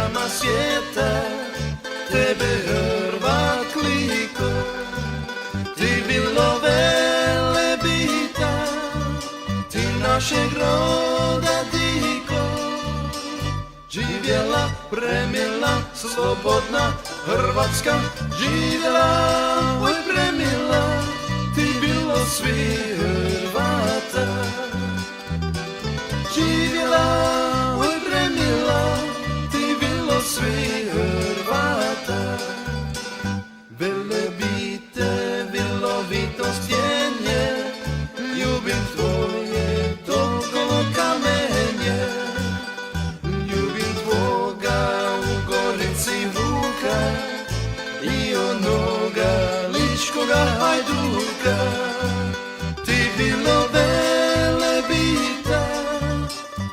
krajama svijeta tebe Hrvat kliko. Ti bilo Velebita, ti našeg roda diko. Živjela, premila, slobodna Hrvatska, živjela, oj premila, ti bilo svi Hrvata. Živjela, oj premila, ti bilo svi Hrvata. Velebite, vilovito stjenje, ljubim tvoje toplo kamenje. Ljubim tvoga u Gorici Vuka i onoga ličkoga Hajduka. Ti bilo Velebita,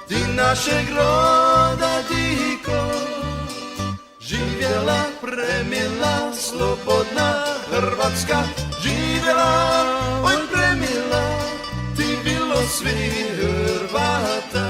ti našeg roda diko. Živjela, premila, slobodna Hrvatska, živjela, oj premila, ti bilo svi Hrvata.